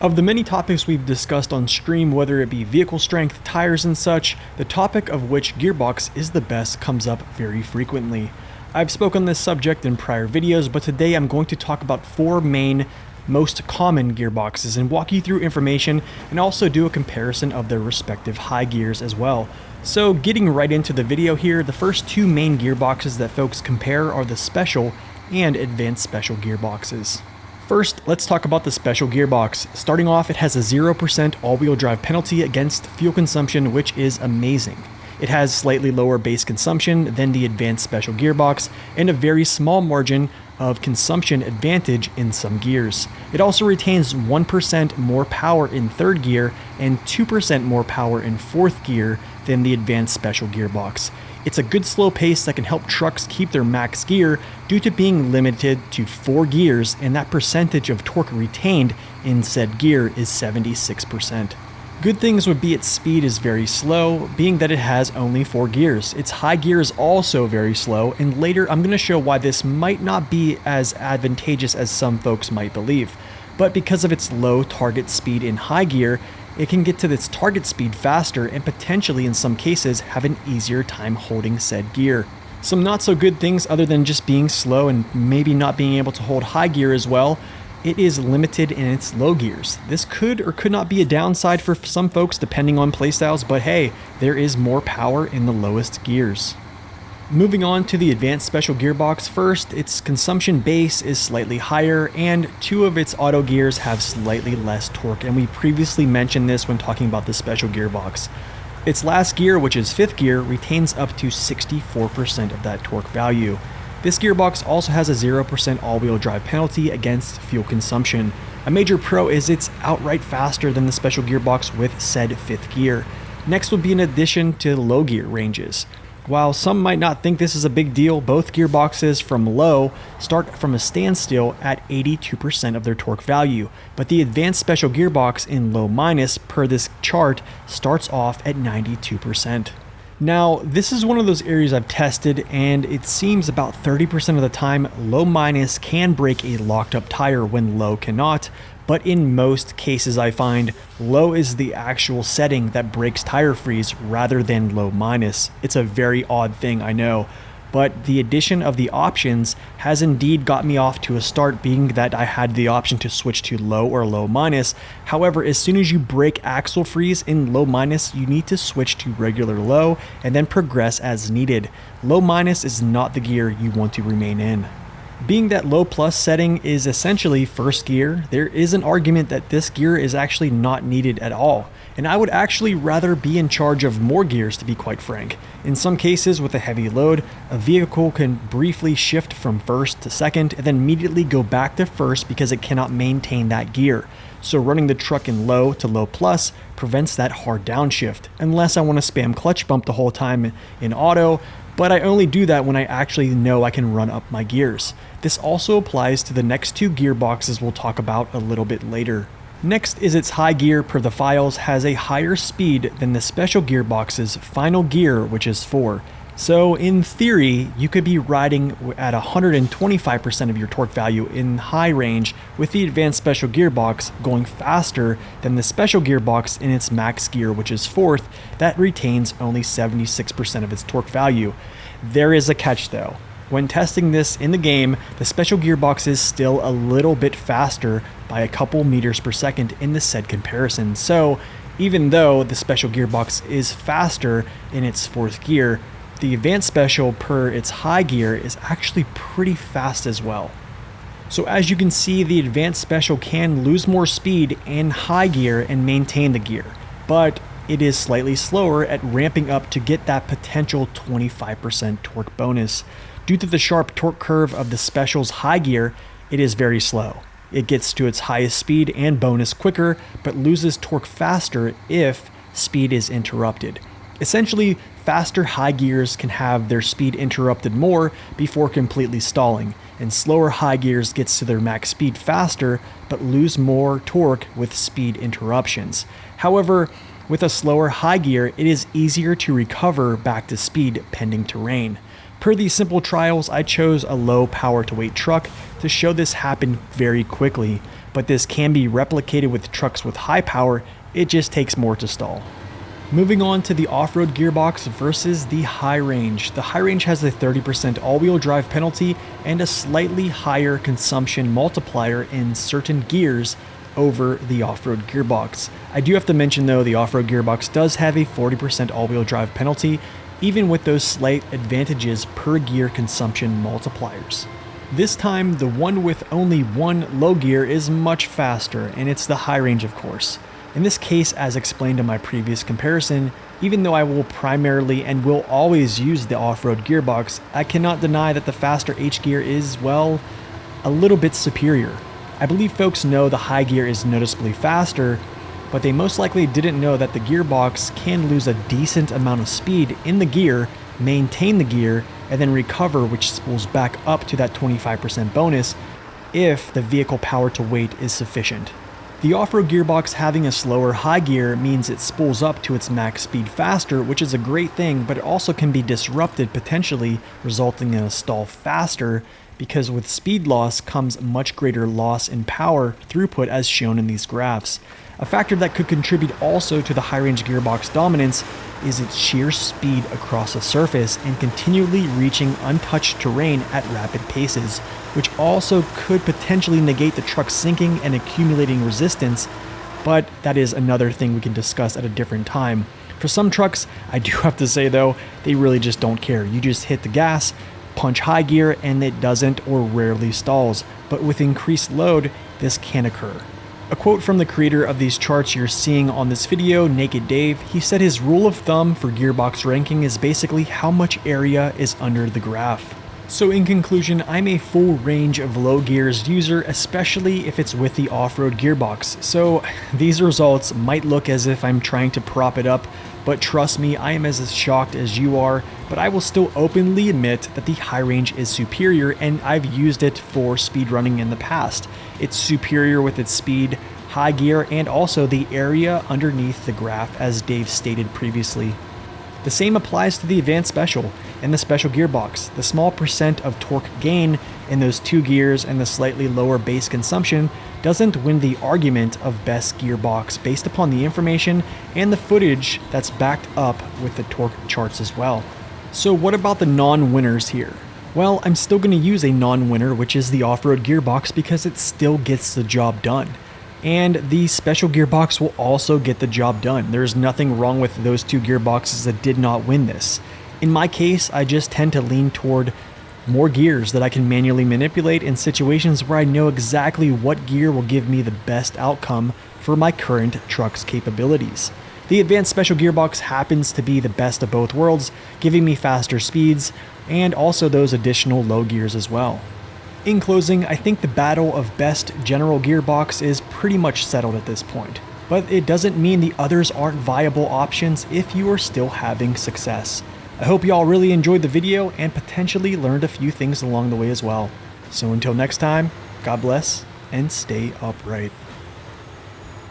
Of the many topics we've discussed on stream, whether it be vehicle strength, tires and such, the topic of which gearbox is the best comes up very frequently. I've spoken on this subject in prior videos, but today I'm going to talk about 4 main, most common gearboxes and walk you through information and also do a comparison of their respective high gears as well. So getting right into the video here, the first 2 main gearboxes that folks compare are the special and advanced special gearboxes. First, let's talk about the special gearbox. Starting off, it has a 0% all-wheel drive penalty against fuel consumption, which is amazing. It has slightly lower base consumption than the advanced special gearbox and a very small margin of consumption advantage in some gears. It also retains 1% more power in 3rd gear and 2% more power in 4th gear than the advanced special gearbox. It's a good slow pace that can help trucks keep their max gear due to being limited to 4 gears, and that percentage of torque retained in said gear is 76%. Good things would be its speed is very slow, being that it has only 4 gears. Its high gear is also very slow, and later I'm going to show why this might not be as advantageous as some folks might believe. But because of its low target speed in high gear, it can get to its target speed faster and potentially in some cases have an easier time holding said gear. Some not so good things other than just being slow and maybe not being able to hold high gear as well. It is limited in its low gears. This could or could not be a downside for some folks depending on playstyles, but hey, there is more power in the lowest gears. Moving on to the advanced special gearbox, first, its consumption base is slightly higher and 2 of its auto gears have slightly less torque, and we previously mentioned this when talking about the special gearbox. Its last gear, which is 5th gear, retains up to 64% of that torque value. This gearbox also has a 0% all-wheel drive penalty against fuel consumption. A major pro is it's outright faster than the special gearbox with said 5th gear. Next would be an addition to low gear ranges. While some might not think this is a big deal, both gearboxes from low start from a standstill at 82% of their torque value, but the advanced special gearbox in low minus per this chart starts off at 92%. Now, this is one of those areas I've tested, and it seems about 30% of the time low minus can break a locked up tire when low cannot, but in most cases I find low is the actual setting that breaks tire freeze rather than low minus. It's a very odd thing, I know, but the addition of the options has indeed got me off to a start, being that I had the option to switch to low or low minus. However, as soon as you break axle freeze in low minus, you need to switch to regular low and then progress as needed. Low minus is not the gear you want to remain in. Being that low plus setting is essentially 1st gear, there is an argument that this gear is actually not needed at all, and I would actually rather be in charge of more gears, to be quite frank. In some cases with a heavy load, a vehicle can briefly shift from 1st to 2nd and then immediately go back to 1st because it cannot maintain that gear. So running the truck in low to low plus prevents that hard downshift, unless I want to spam clutch bump the whole time in auto, but I only do that when I actually know I can run up my gears. This also applies to the next 2 gearboxes we'll talk about a little bit later. Next is its high gear per the files has a higher speed than the special gearbox's final gear, which is 4. So in theory, you could be riding at 125% of your torque value in high range with the advanced special gearbox going faster than the special gearbox in its max gear, which is 4th, that retains only 76% of its torque value. There is a catch though. When testing this in the game, the special gearbox is still a little bit faster by a couple meters per second in the said comparison. So even though the special gearbox is faster in its 4th gear, the advanced special per its high gear is actually pretty fast as well. So as you can see, the advanced special can lose more speed in high gear and maintain the gear, but it is slightly slower at ramping up to get that potential 25% torque bonus. Due to the sharp torque curve of the special's high gear, it is very slow. It gets to its highest speed and bonus quicker, but loses torque faster if speed is interrupted. Essentially, faster high gears can have their speed interrupted more before completely stalling, and slower high gears gets to their max speed faster but lose more torque with speed interruptions. However, with a slower high gear, it is easier to recover back to speed pending terrain. Per these simple trials, I chose a low power to weight truck to show this happen very quickly, but this can be replicated with trucks with high power, it just takes more to stall. Moving on to the off-road gearbox versus the Highrange. The Highrange has a 30% all-wheel drive penalty and a slightly higher consumption multiplier in certain gears over the off-road gearbox. I do have to mention though, the off-road gearbox does have a 40% all-wheel drive penalty, even with those slight advantages per gear consumption multipliers. This time, the one with only one low gear is much faster, and it's the Highrange, of course. In this case, as explained in my previous comparison, even though I will primarily and will always use the off-road gearbox, I cannot deny that the faster H gear is, well, a little bit superior. I believe folks know the high gear is noticeably faster, but they most likely didn't know that the gearbox can lose a decent amount of speed in the gear, maintain the gear, and then recover, which spools back up to that 25% bonus if the vehicle power to weight is sufficient. The off-road gearbox having a slower high gear means it spools up to its max speed faster, which is a great thing, but it also can be disrupted potentially, resulting in a stall faster, because with speed loss comes much greater loss in power throughput as shown in these graphs. A factor that could contribute also to the Highrange gearbox dominance is its sheer speed across a surface and continually reaching untouched terrain at rapid paces, which also could potentially negate the truck sinking and accumulating resistance, but that is another thing we can discuss at a different time. For some trucks, I do have to say though, they really just don't care. You just hit the gas, punch high gear, and it doesn't or rarely stalls, but with increased load, this can occur. A quote from the creator of these charts you're seeing on this video, NakedDave, he said his rule of thumb for gearbox ranking is basically how much area is under the graph. So in conclusion, I'm a full range of low gears user, especially if it's with the off-road gearbox. So these results might look as if I'm trying to prop it up, but trust me, I am as shocked as you are, but I will still openly admit that the Highrange is superior, and I've used it for speedrunning in the past. It's superior with its speed, high gear, and also the area underneath the graph, as Dave stated previously. The same applies to the Advanced Special and the Special Gearbox. The small percent of torque gain in those two gears and the slightly lower base consumption doesn't win the argument of best gearbox based upon the information and the footage that's backed up with the torque charts as well. So what about the non-winners here? Well, I'm still going to use a non-winner, which is the off-road gearbox, because it still gets the job done. And the Special Gearbox will also get the job done. There's nothing wrong with those two gearboxes that did not win this. In my case, I just tend to lean toward more gears that I can manually manipulate in situations where I know exactly what gear will give me the best outcome for my current truck's capabilities. The Advanced Special Gearbox happens to be the best of both worlds, giving me faster speeds and also those additional low gears as well. In closing, I think the battle of best general gearbox is pretty much settled at this point, but it doesn't mean the others aren't viable options if you are still having success. I hope y'all really enjoyed the video and potentially learned a few things along the way as well. So until next time, God bless and stay upright.